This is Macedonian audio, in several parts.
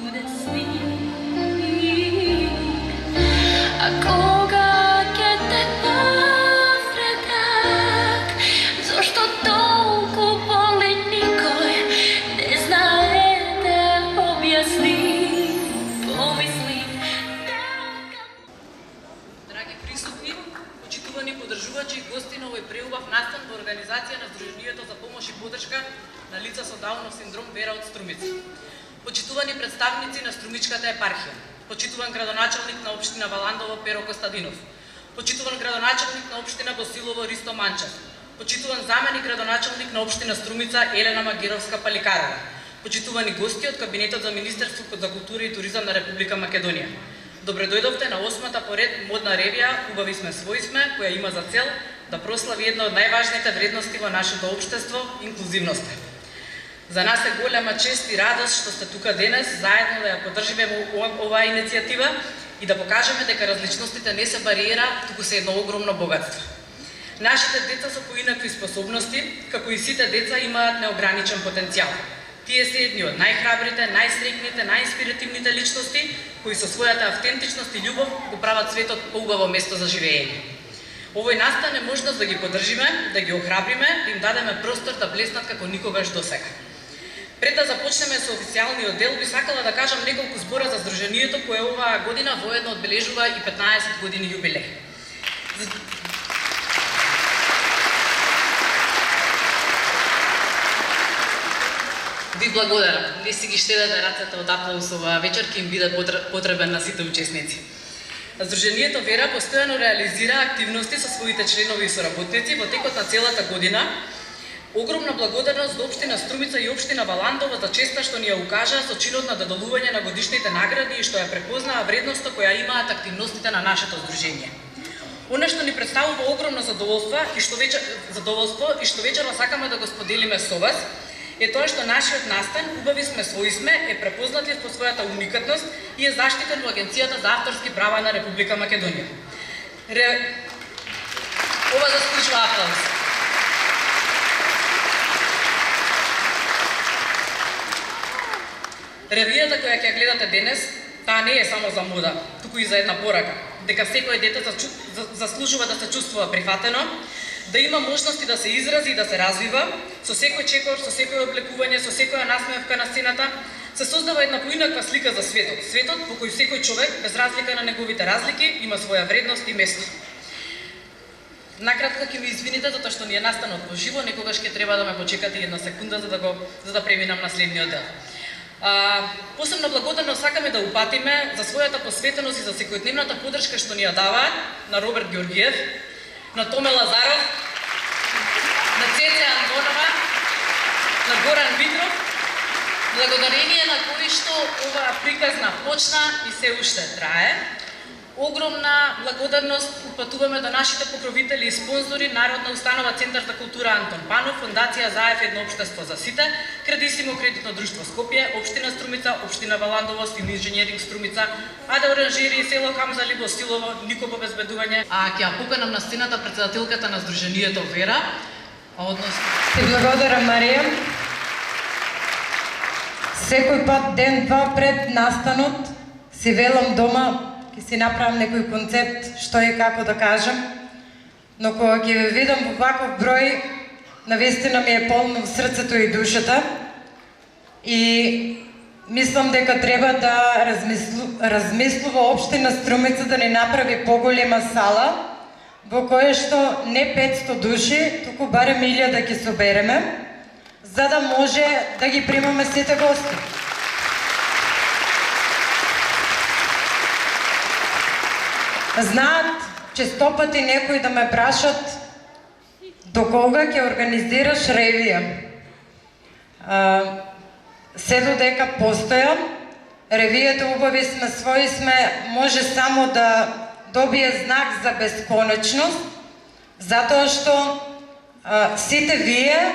да сни. А кога ќе те повредат, зошто толку боли никој не знае да објасни. Помислим така. Драги присутни, почитувани подржувачи и гости на овој преубав настан во организација на Сдруженијето за помош и подршка на лица со Даунов синдром Вера од Струмица. Почитувани представници на Струмичката епархија, почитуван градоначалник на општина Валандово Перо Костадинов, почитуван градоначалник на општина Босилово Ристо Манчев, почитуван заменик градоначалник на општина Струмица Елена Магировска Паликарова, почитувани гости од Кабинетот за Министерство за култура и туризам на Република Македонија. Добре дојдовте на 8-та поред модна ревија "Убави сме, свои сме", која има за цел да прослави една од најважните вредности во нашето општество – инклузивноста. За нас е голема чест и радост што сте тука денес, заедно да ја поддржиме оваа иницијатива и да покажеме дека различностите не се бариера, туку се едно огромно богатство. Нашите деца со поинакви способности, како и сите деца, имаат неограничен потенцијал. Тие се едни од најхрабрите, најстрекните, најинспиративните личности, кои со својата автентичност и љубов го прават светот поубаво место за живење. Овој настан е можност да ги поддржиме, да ги охрабриме, да им дадеме простор да блеснат како никогаш досега. Пред да започнеме со официјалниот дел, би сакала да кажам неколку збора за Сдруженијето кое оваа година воедно одбележува и 15 години јубилеј. Ви благодарам. Не си ги штедете рацете од аплауз оваа вечер, ќе им биде потребен на сите учесници. Сдруженијето Вера постојано реализира активности со своите членови и соработници во текот на целата година. Огромна благодарност до општина Струмица и општина Валандово за честа што ни ја укажаа со чинот на додолување на годишните награди и што ја препознаа вредноста која имаат активностите на нашето здружение. Она што ни представува огромно задоволство и што вечерва сакаме да го споделиме со вас е тоа што нашиот настан "Убави сме, свои сме" е препознатлив по својата уникатност и е заштитен во Агенцијата за авторски права на Република Македонија. Ова заслужува аплауз. Ревијата која ќе гледате денес, таа не е само за мода, туку и за една порака, дека секој дете заслужува да се чувствува прифатено, да има можности да се изрази и да се развива, со секој чекор, со секој облекување, со секоја насмевка на сцената, се создава една поинаква слика за светот. Светот во кој секој човек, без разлика на неговите разлики, има своја вредност и место. Накратко ќе ми извините затоа што ни е настанот во живо, некогаш ќе треба да ме почекате една секунда за да преминам на следниот дел. Посебно благодарност сакаме да упатиме за својата посветеност и за секојдневната поддршка што ни ја даваат на Роберт Георгиев, на Томе Лазаров, на Цеце Андонова, на Горан Митров, благодарение на кои што оваа приказна почна и се уште трае. Огромна благодарност упатуваме до нашите покровители и спонзори, Народна установа Центар за култура Антон Панов, Фондација Заев едно општество за сите, Кредисимо кредитно друштво Скопје, општина Струмица, општина Валандово, Стил инженеринг Струмица, Аде оранжери, село Хамзали, Босилово, Нико по безбедување. Ќе ја поканам на сцената председателката на Сдруженијето Вера, Ти благодарам, Марија. Секој пат ден-два пред настанот си велам дома, ќе си направам некој концепт, што и како да кажам, но кога ќе ве видам во ваков број, навистина ми е полно срцето и душата и мислам дека треба да размислува општина Струмица да ни направи поголема сала, во која што не 500 души, туку барем 1000 ќе собереме, за да може да ги примаме сите гости. Знаат честопати некои да ме прашат до кога ќе организираш ревија. Се додека постојам, ревијата "Убави сме, свои сме" може само да добие знак за бесконечност, затоа што сите вие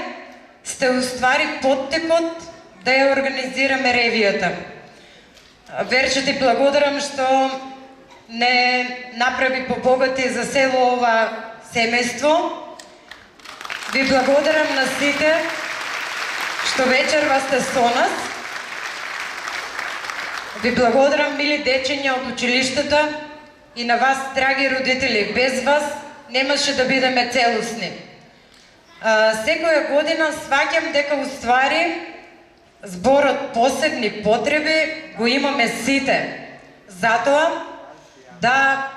сте уствари поттекот да ја организираме ревијата. Верче, ти благодарам што не направи побогати за село ова семејство. Ви благодарам на сите што вечерва сте со нас. Ви благодарам, мили дечиња од училиштата и на вас, драги родители. Без вас немаше да бидеме целосни. Секоја година сваќам дека уствари зборот посебни потреби го имаме сите. Затоа да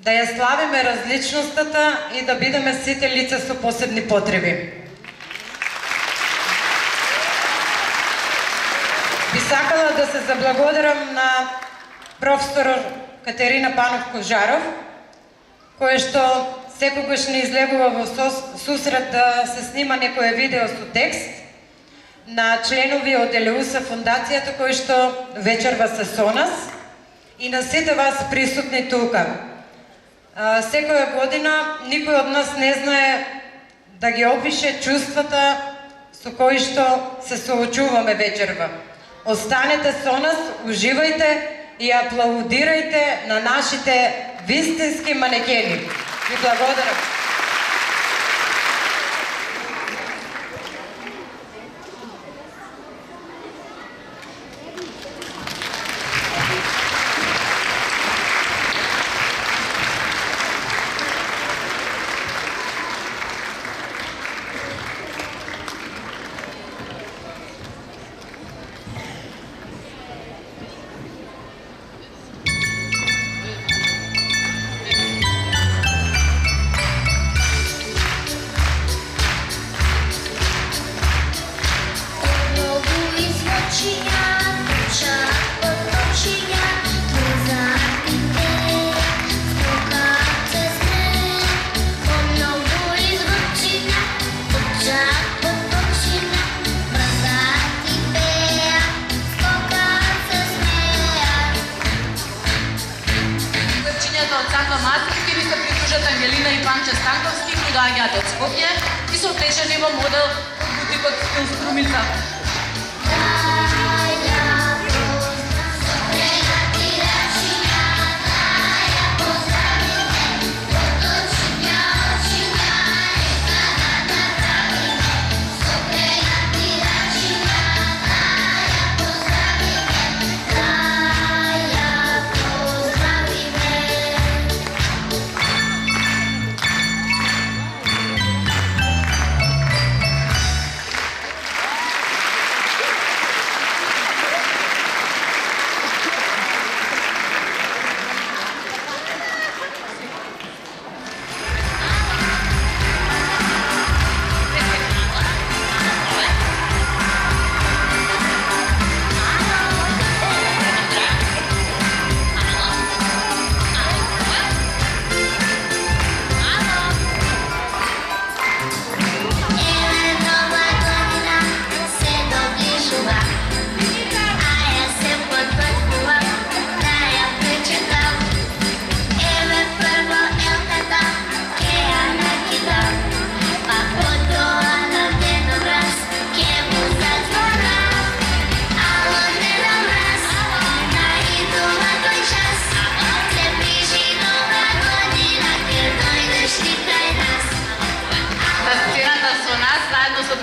ја славиме различността и да бидеме сите лица со посебни потреби. Би сакала да се заблагодарам на професор Катерина Панов-Кожаров, кој што секогаш не излегува во сусрет да се снима некое видео со текст, на членови од Елеуса фондацијата кои што вечерва се со нас и на сите вас присутни тука. Секоја година никој од нас не знае да ги опише чувствата со кои што се соочуваме вечерва. Останете со нас, уживајте и аплаудирајте на нашите вистински манекени. Ви благодарам. Доаѓаат од Скопје и се облечени во модел од бутикот Стил Струмица.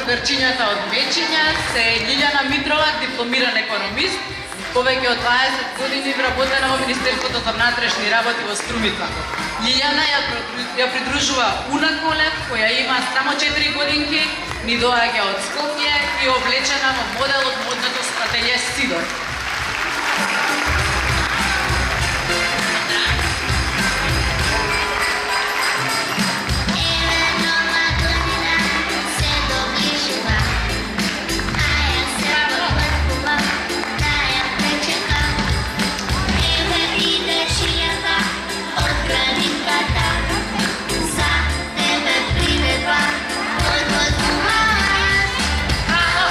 Приверчињата од Вечиња се Лилјана Митрова, дипломиран економист, повеќе од 20 години вработена во Министерството за внатрешни работи во Струмица. Лилјана ја придружува Уна Колев, која има само 4 годинки, ни доаѓа од Скопје и облечена во модел од модното ателје Сидор. Alo,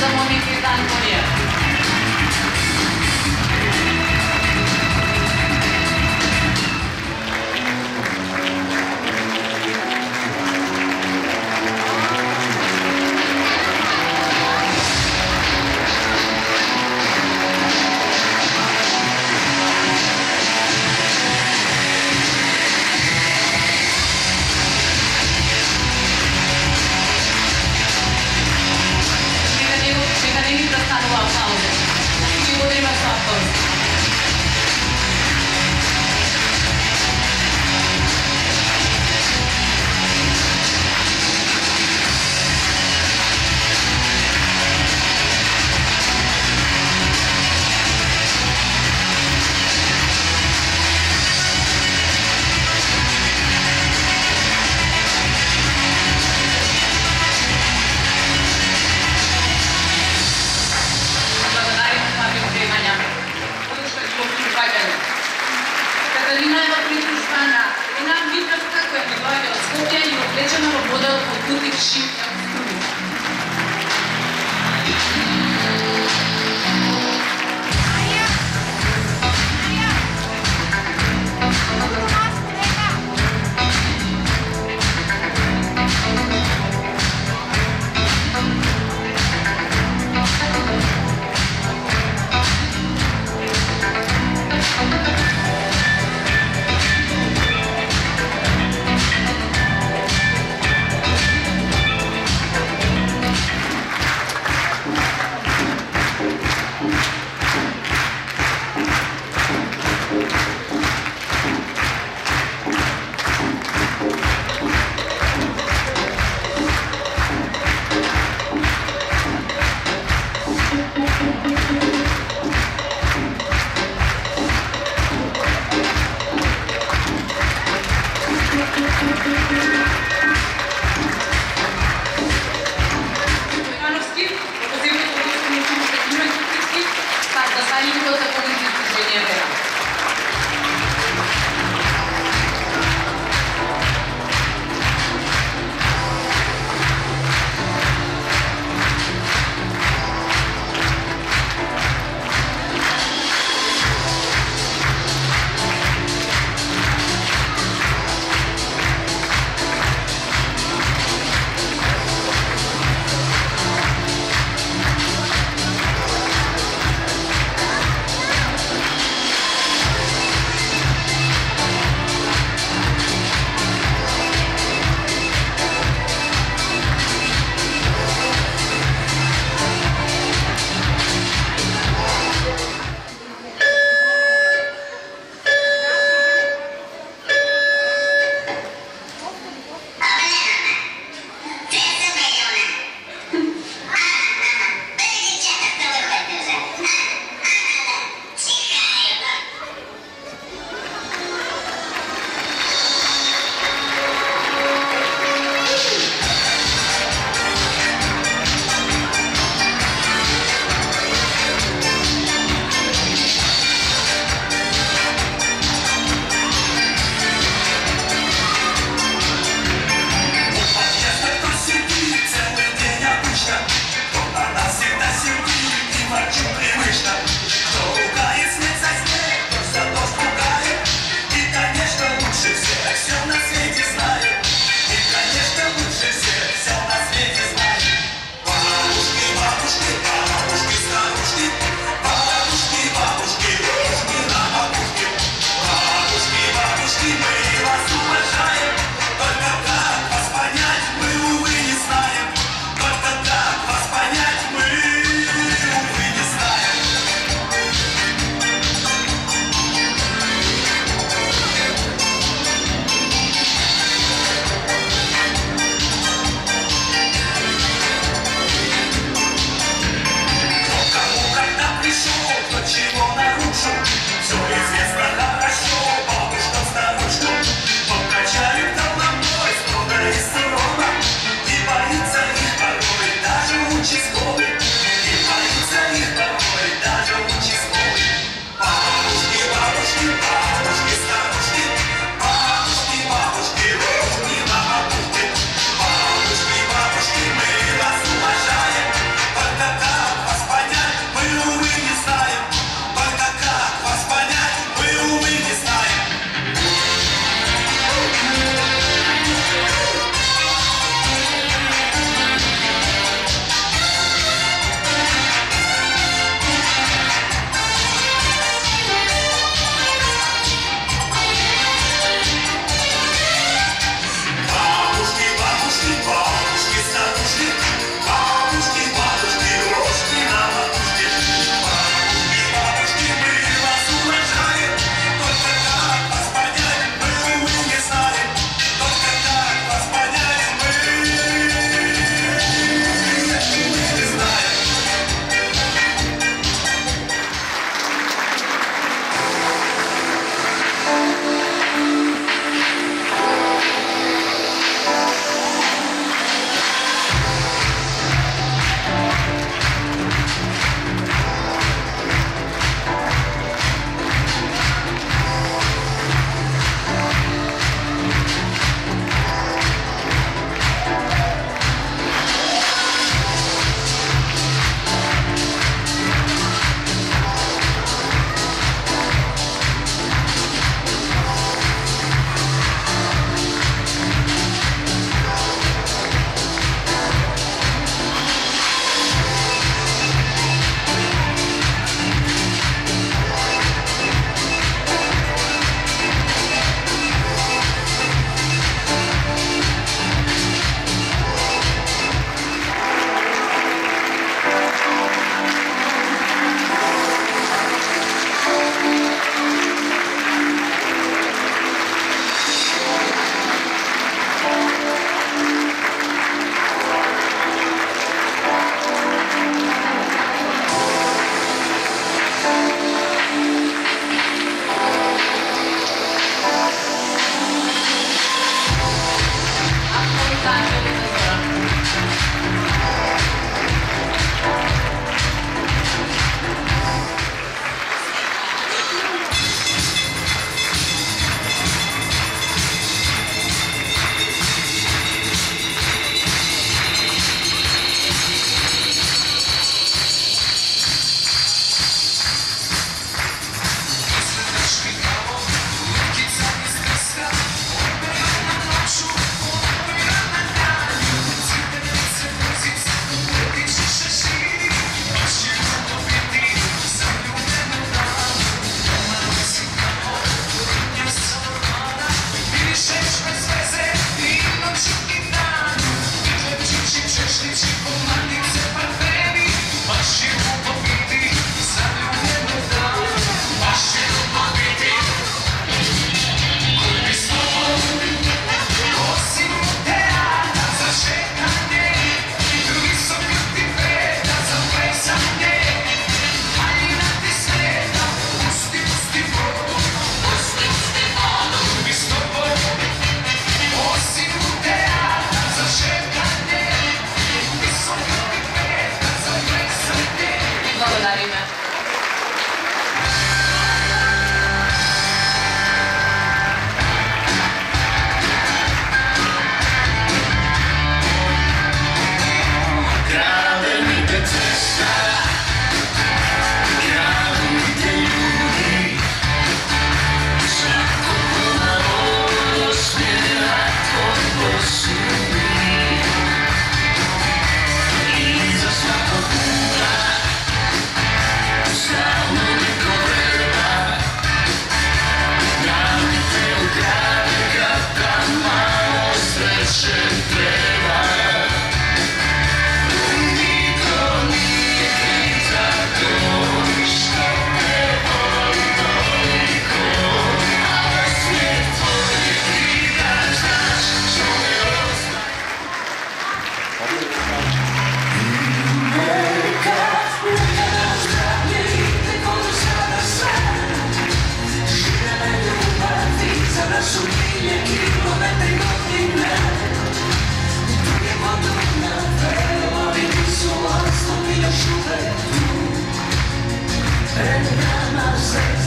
филармониките Антонија. Neka ne mi prestanува аплаузи. Ќе го има со аплаузи. Катарина е притежбана, една Митровка која ми доаѓа од Скопје и облечена во модел од бутик шик.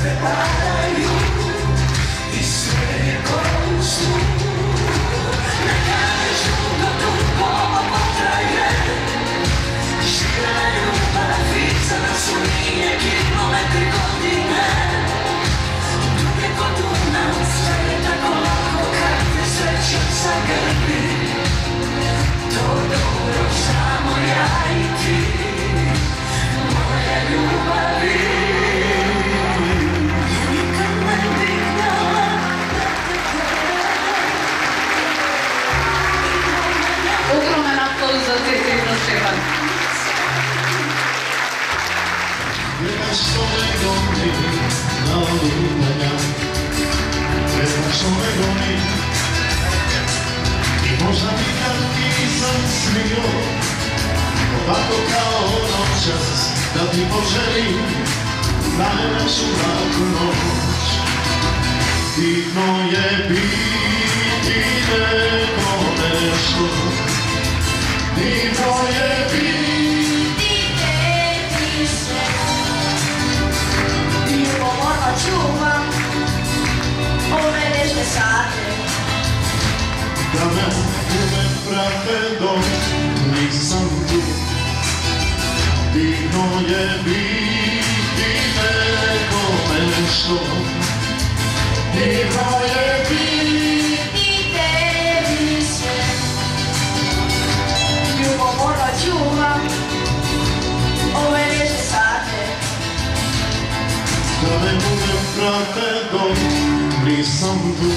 preparaju i sve ko snu. Ne kažu da dugo ovo traje, šira ljubav iza nas su nije kilometri godine. Duge ko Dunav, sve je tako lako kad te sreća zagrbi. To dobro samo ja i ti, moja ljubavi. Nikad ne bih dala da te Ogroman aplauz za Cecilijnu Štepan. Gledaš ove goni na lutanja, gledaš ove goni i možda nikad nisam smio ovako kao noćas da ti poželim najveću laku noć. Divno je biti nekome nešto, divno je biti tebi sve. Ljubomorno čuvam ove nežne sate, da me uvek prate dok nisam tu. Divno je biti nekome nešto, divno je biti tebi sve. Ljubomorno čuvam ove nežne sate, da me uvek prate dok nisam tu.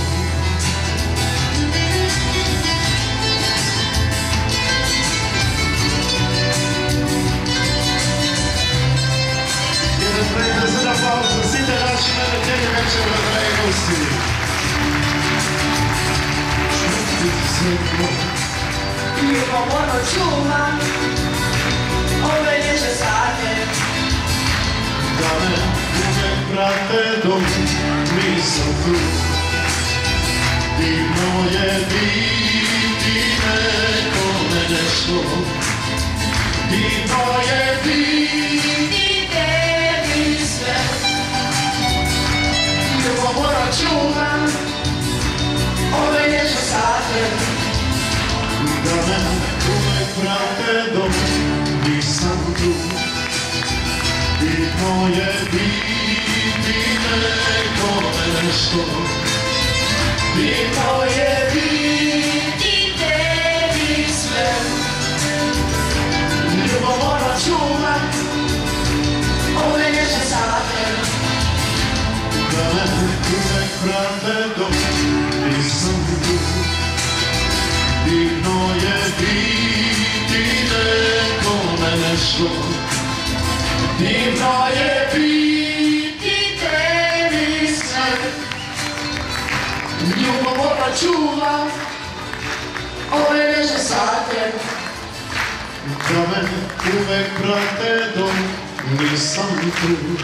Jedan prekrasan aplauz za site naši medatelji večera, dragi gosti. Čuti se moj. ljubomorno čuvam ove nežne sate, Da me uvek prate dok nisam tu. Divno je biti nekome nešto, divno je biti tebi sve. Ljubomorno čuvam ove nežne sate, da me uvek prate dok nisam tu. Divno je biti nekome nešto, divno je biti tebi sve. Ljubomorno čuvam ove nežne sate, da me uvek prate dok nisam tu. Divno je biti nekome nešto, divno je biti tebi sve. Ljubomorno čuvam ove nežne sate, da me uvek prate dok nisam tu.